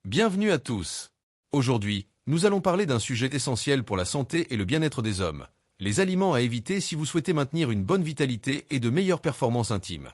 Bienvenue à tous. Aujourd'hui, nous allons parler d'un sujet essentiel pour la santé et le bien-être des hommes. Les aliments à éviter si vous souhaitez maintenir une bonne vitalité et de meilleures performances intimes.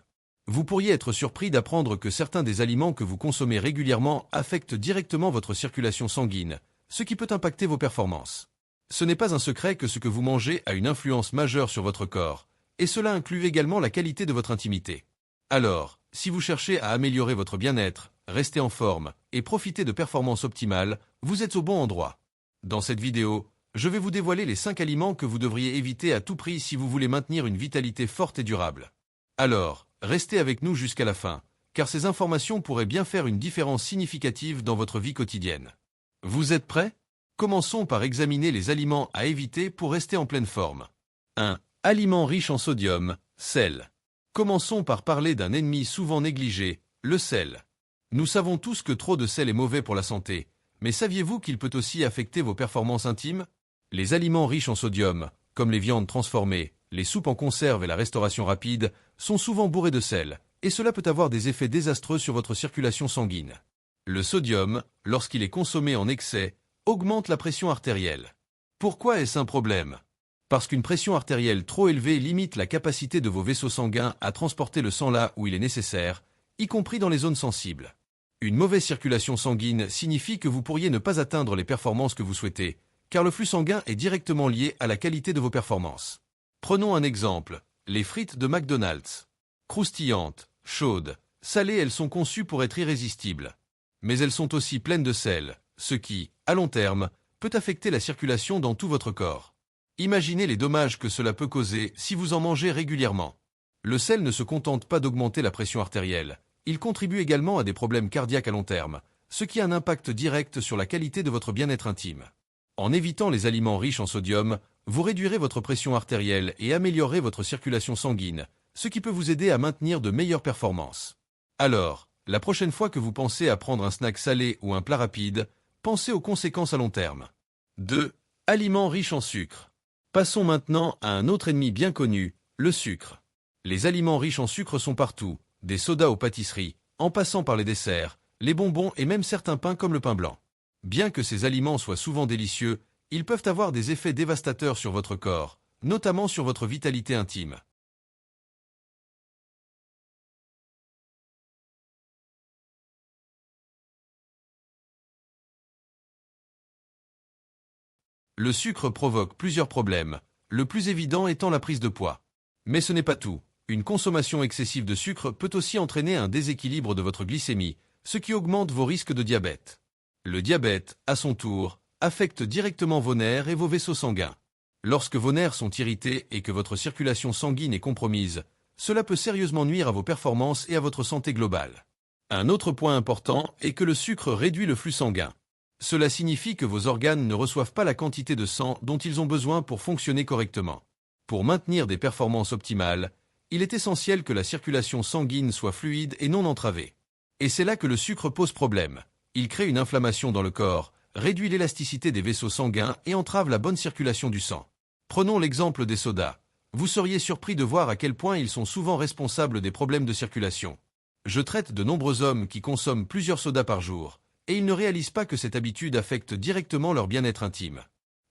Vous pourriez être surpris d'apprendre que certains des aliments que vous consommez régulièrement affectent directement votre circulation sanguine, ce qui peut impacter vos performances. Ce n'est pas un secret que ce que vous mangez a une influence majeure sur votre corps, et cela inclut également la qualité de votre intimité. Alors, si vous cherchez à améliorer votre bien-être, rester en forme et profiter de performances optimales, vous êtes au bon endroit. Dans cette vidéo, je vais vous dévoiler les 5 aliments que vous devriez éviter à tout prix si vous voulez maintenir une vitalité forte et durable. Alors, restez avec nous jusqu'à la fin, car ces informations pourraient bien faire une différence significative dans votre vie quotidienne. Vous êtes prêts? Commençons par examiner les aliments à éviter pour rester en pleine forme. 1. Aliments riches en sodium, sel. Commençons par parler d'un ennemi souvent négligé, le sel. Nous savons tous que trop de sel est mauvais pour la santé, mais saviez-vous qu'il peut aussi affecter vos performances intimes? Les aliments riches en sodium, comme les viandes transformées, les soupes en conserve et la restauration rapide, sont souvent bourrés de sel, et cela peut avoir des effets désastreux sur votre circulation sanguine. Le sodium, lorsqu'il est consommé en excès, augmente la pression artérielle. Pourquoi est-ce un problème? Parce qu'une pression artérielle trop élevée limite la capacité de vos vaisseaux sanguins à transporter le sang là où il est nécessaire, y compris dans les zones sensibles. Une mauvaise circulation sanguine signifie que vous pourriez ne pas atteindre les performances que vous souhaitez, car le flux sanguin est directement lié à la qualité de vos performances. Prenons un exemple, les frites de McDonald's. Croustillantes, chaudes, salées, elles sont conçues pour être irrésistibles. Mais elles sont aussi pleines de sel, ce qui, à long terme, peut affecter la circulation dans tout votre corps. Imaginez les dommages que cela peut causer si vous en mangez régulièrement. Le sel ne se contente pas d'augmenter la pression artérielle, il contribue également à des problèmes cardiaques à long terme, ce qui a un impact direct sur la qualité de votre bien-être intime. En évitant les aliments riches en sodium, vous réduirez votre pression artérielle et améliorerez votre circulation sanguine, ce qui peut vous aider à maintenir de meilleures performances. Alors, la prochaine fois que vous pensez à prendre un snack salé ou un plat rapide, pensez aux conséquences à long terme. 2. Aliments riches en sucre. Passons maintenant à un autre ennemi bien connu, le sucre. Les aliments riches en sucre sont partout, des sodas aux pâtisseries, en passant par les desserts, les bonbons et même certains pains comme le pain blanc. Bien que ces aliments soient souvent délicieux, ils peuvent avoir des effets dévastateurs sur votre corps, notamment sur votre vitalité intime. Le sucre provoque plusieurs problèmes, le plus évident étant la prise de poids. Mais ce n'est pas tout. Une consommation excessive de sucre peut aussi entraîner un déséquilibre de votre glycémie, ce qui augmente vos risques de diabète. Le diabète, à son tour, affecte directement vos nerfs et vos vaisseaux sanguins. Lorsque vos nerfs sont irrités et que votre circulation sanguine est compromise, cela peut sérieusement nuire à vos performances et à votre santé globale. Un autre point important est que le sucre réduit le flux sanguin. Cela signifie que vos organes ne reçoivent pas la quantité de sang dont ils ont besoin pour fonctionner correctement. Pour maintenir des performances optimales, il est essentiel que la circulation sanguine soit fluide et non entravée. Et c'est là que le sucre pose problème. Il crée une inflammation dans le corps, réduit l'élasticité des vaisseaux sanguins et entrave la bonne circulation du sang. Prenons l'exemple des sodas. Vous seriez surpris de voir à quel point ils sont souvent responsables des problèmes de circulation. Je traite de nombreux hommes qui consomment plusieurs sodas par jour, et ils ne réalisent pas que cette habitude affecte directement leur bien-être intime.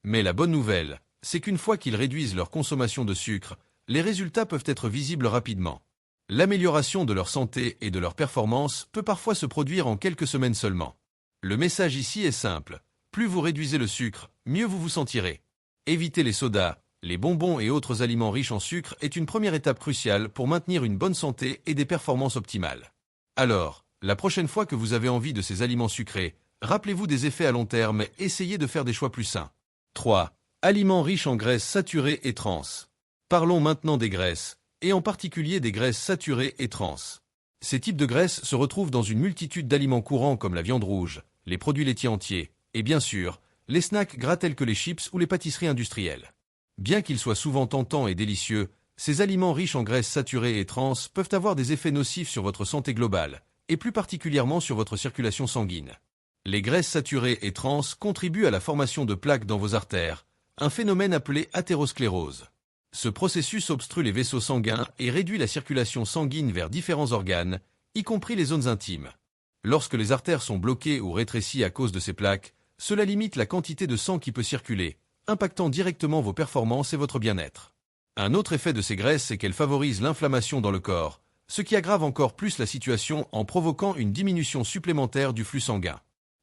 Mais la bonne nouvelle, c'est qu'une fois qu'ils réduisent leur consommation de sucre, les résultats peuvent être visibles rapidement. L'amélioration de leur santé et de leur performance peut parfois se produire en quelques semaines seulement. Le message ici est simple, plus vous réduisez le sucre, mieux vous vous sentirez. Éviter les sodas, les bonbons et autres aliments riches en sucre est une première étape cruciale pour maintenir une bonne santé et des performances optimales. Alors, la prochaine fois que vous avez envie de ces aliments sucrés, rappelez-vous des effets à long terme et essayez de faire des choix plus sains. 3. Aliments riches en graisses saturées et trans. Parlons maintenant des graisses, et en particulier des graisses saturées et trans. Ces types de graisses se retrouvent dans une multitude d'aliments courants comme la viande rouge, les produits laitiers entiers, et bien sûr, les snacks gras tels que les chips ou les pâtisseries industrielles. Bien qu'ils soient souvent tentants et délicieux, ces aliments riches en graisses saturées et trans peuvent avoir des effets nocifs sur votre santé globale, et plus particulièrement sur votre circulation sanguine. Les graisses saturées et trans contribuent à la formation de plaques dans vos artères, un phénomène appelé athérosclérose. Ce processus obstrue les vaisseaux sanguins et réduit la circulation sanguine vers différents organes, y compris les zones intimes. Lorsque les artères sont bloquées ou rétrécies à cause de ces plaques, cela limite la quantité de sang qui peut circuler, impactant directement vos performances et votre bien-être. Un autre effet de ces graisses est qu'elles favorisent l'inflammation dans le corps, ce qui aggrave encore plus la situation en provoquant une diminution supplémentaire du flux sanguin.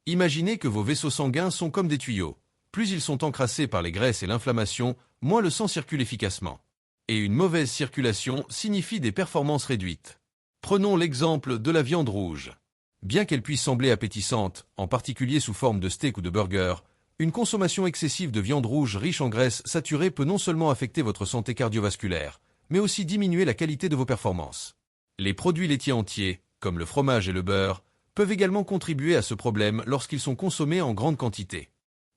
Imaginez que vos vaisseaux sanguins sont comme des tuyaux. Plus ils sont encrassés par les graisses et l'inflammation, moins le sang circule efficacement. Et une mauvaise circulation signifie des performances réduites. Prenons l'exemple de la viande rouge. Bien qu'elle puisse sembler appétissante, en particulier sous forme de steak ou de burger, une consommation excessive de viande rouge riche en graisses saturées peut non seulement affecter votre santé cardiovasculaire, mais aussi diminuer la qualité de vos performances. Les produits laitiers entiers, comme le fromage et le beurre, peuvent également contribuer à ce problème lorsqu'ils sont consommés en grande quantité.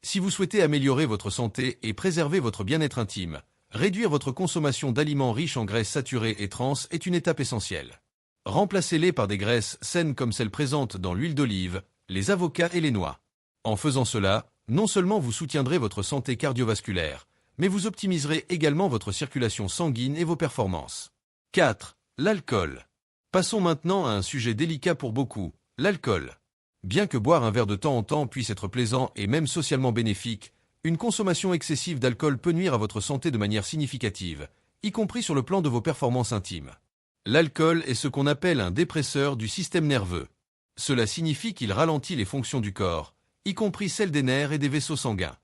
Si vous souhaitez améliorer votre santé et préserver votre bien-être intime, réduire votre consommation d'aliments riches en graisses saturées et trans est une étape essentielle. Remplacez-les par des graisses saines comme celles présentes dans l'huile d'olive, les avocats et les noix. En faisant cela, non seulement vous soutiendrez votre santé cardiovasculaire, mais vous optimiserez également votre circulation sanguine et vos performances. 4. L'alcool. Passons maintenant à un sujet délicat pour beaucoup, l'alcool. Bien que boire un verre de temps en temps puisse être plaisant et même socialement bénéfique, une consommation excessive d'alcool peut nuire à votre santé de manière significative, y compris sur le plan de vos performances intimes. L'alcool est ce qu'on appelle un dépresseur du système nerveux. Cela signifie qu'il ralentit les fonctions du corps, y compris celles des nerfs et des vaisseaux sanguins.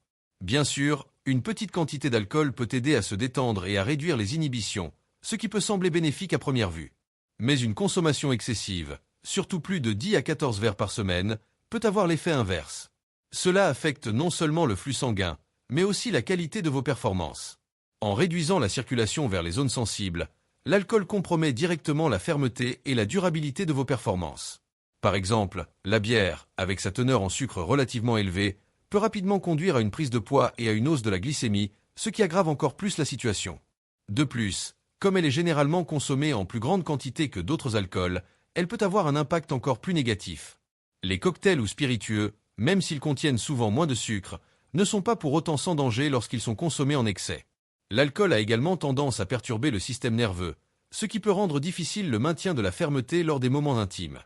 Bien sûr, une petite quantité d'alcool peut aider à se détendre et à réduire les inhibitions, ce qui peut sembler bénéfique à première vue. Mais une consommation excessive, surtout plus de 10 à 14 verres par semaine, peut avoir l'effet inverse. Cela affecte non seulement le flux sanguin, mais aussi la qualité de vos performances. En réduisant la circulation vers les zones sensibles, l'alcool compromet directement la fermeté et la durabilité de vos performances. Par exemple, la bière, avec sa teneur en sucre relativement élevée, peut rapidement conduire à une prise de poids et à une hausse de la glycémie, ce qui aggrave encore plus la situation. De plus, comme elle est généralement consommée en plus grande quantité que d'autres alcools, elle peut avoir un impact encore plus négatif. Les cocktails ou spiritueux, même s'ils contiennent souvent moins de sucre, ne sont pas pour autant sans danger lorsqu'ils sont consommés en excès. L'alcool a également tendance à perturber le système nerveux, ce qui peut rendre difficile le maintien de la fermeté lors des moments intimes.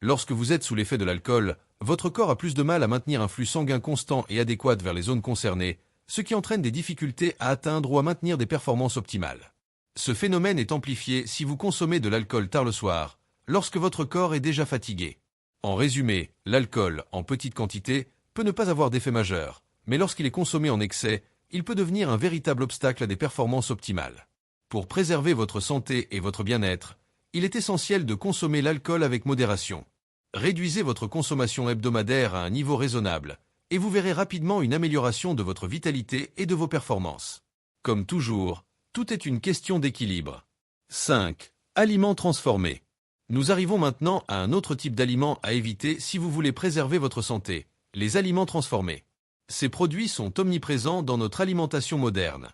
Lorsque vous êtes sous l'effet de l'alcool, votre corps a plus de mal à maintenir un flux sanguin constant et adéquat vers les zones concernées, ce qui entraîne des difficultés à atteindre ou à maintenir des performances optimales. Ce phénomène est amplifié si vous consommez de l'alcool tard le soir, lorsque votre corps est déjà fatigué. En résumé, l'alcool, en petite quantité, peut ne pas avoir d'effet majeur, mais lorsqu'il est consommé en excès, il peut devenir un véritable obstacle à des performances optimales. Pour préserver votre santé et votre bien-être, il est essentiel de consommer l'alcool avec modération. Réduisez votre consommation hebdomadaire à un niveau raisonnable, et vous verrez rapidement une amélioration de votre vitalité et de vos performances. Comme toujours, tout est une question d'équilibre. 5. Aliments transformés. Nous arrivons maintenant à un autre type d'aliments à éviter si vous voulez préserver votre santé, les aliments transformés. Ces produits sont omniprésents dans notre alimentation moderne.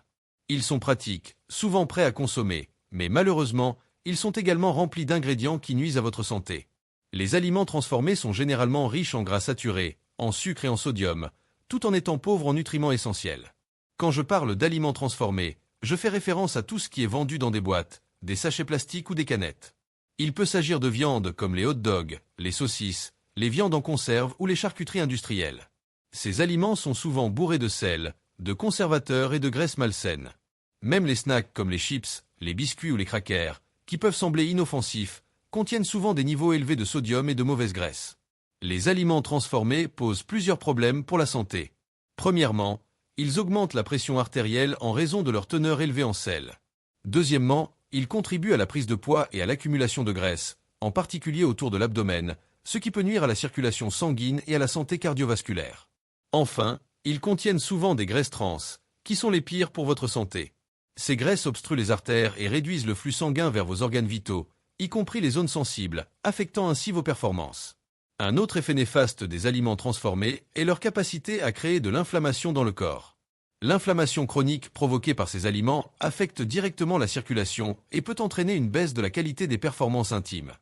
Ils sont pratiques, souvent prêts à consommer, mais malheureusement, ils sont également remplis d'ingrédients qui nuisent à votre santé. Les aliments transformés sont généralement riches en gras saturés, en sucre et en sodium, tout en étant pauvres en nutriments essentiels. Quand je parle d'aliments transformés, je fais référence à tout ce qui est vendu dans des boîtes, des sachets plastiques ou des canettes. Il peut s'agir de viandes comme les hot dogs, les saucisses, les viandes en conserve ou les charcuteries industrielles. Ces aliments sont souvent bourrés de sel, de conservateurs et de graisses malsaines. Même les snacks comme les chips, les biscuits ou les crackers, qui peuvent sembler inoffensifs, contiennent souvent des niveaux élevés de sodium et de mauvaises graisses. Les aliments transformés posent plusieurs problèmes pour la santé. Premièrement, ils augmentent la pression artérielle en raison de leur teneur élevée en sel. Deuxièmement, ils contribuent à la prise de poids et à l'accumulation de graisse, en particulier autour de l'abdomen, ce qui peut nuire à la circulation sanguine et à la santé cardiovasculaire. Enfin, ils contiennent souvent des graisses trans, qui sont les pires pour votre santé. Ces graisses obstruent les artères et réduisent le flux sanguin vers vos organes vitaux, y compris les zones sensibles, affectant ainsi vos performances. Un autre effet néfaste des aliments transformés est leur capacité à créer de l'inflammation dans le corps. L'inflammation chronique provoquée par ces aliments affecte directement la circulation et peut entraîner une baisse de la qualité des performances intimes.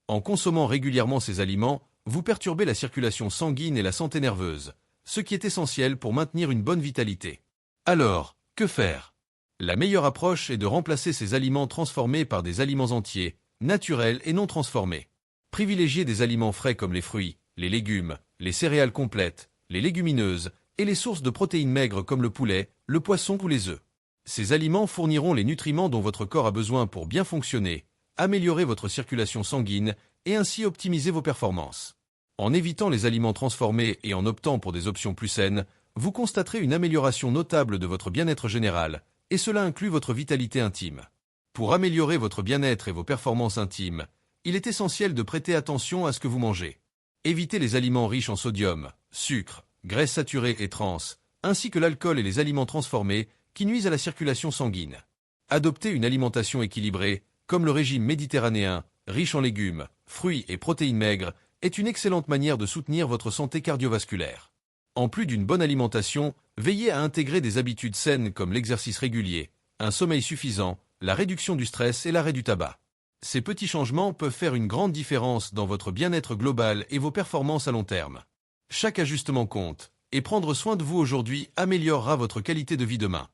En consommant régulièrement ces aliments, vous perturbez la circulation sanguine et la santé nerveuse, ce qui est essentiel pour maintenir une bonne vitalité. Alors, que faire? La meilleure approche est de remplacer ces aliments transformés par des aliments entiers, naturels et non transformés. Privilégiez des aliments frais comme les fruits, les légumes, les céréales complètes, les légumineuses et les sources de protéines maigres comme le poulet, le poisson ou les œufs. Ces aliments fourniront les nutriments dont votre corps a besoin pour bien fonctionner, améliorer votre circulation sanguine et ainsi optimiser vos performances. En évitant les aliments transformés et en optant pour des options plus saines, vous constaterez une amélioration notable de votre bien-être général, et cela inclut votre vitalité intime. Pour améliorer votre bien-être et vos performances intimes, il est essentiel de prêter attention à ce que vous mangez. Évitez les aliments riches en sodium, sucre, graisses saturées et trans, ainsi que l'alcool et les aliments transformés qui nuisent à la circulation sanguine. Adoptez une alimentation équilibrée, comme le régime méditerranéen, riche en légumes, fruits et protéines maigres, est une excellente manière de soutenir votre santé cardiovasculaire. En plus d'une bonne alimentation, veillez à intégrer des habitudes saines comme l'exercice régulier, un sommeil suffisant, la réduction du stress et l'arrêt du tabac. Ces petits changements peuvent faire une grande différence dans votre bien-être global et vos performances à long terme. Chaque ajustement compte, et prendre soin de vous aujourd'hui améliorera votre qualité de vie demain.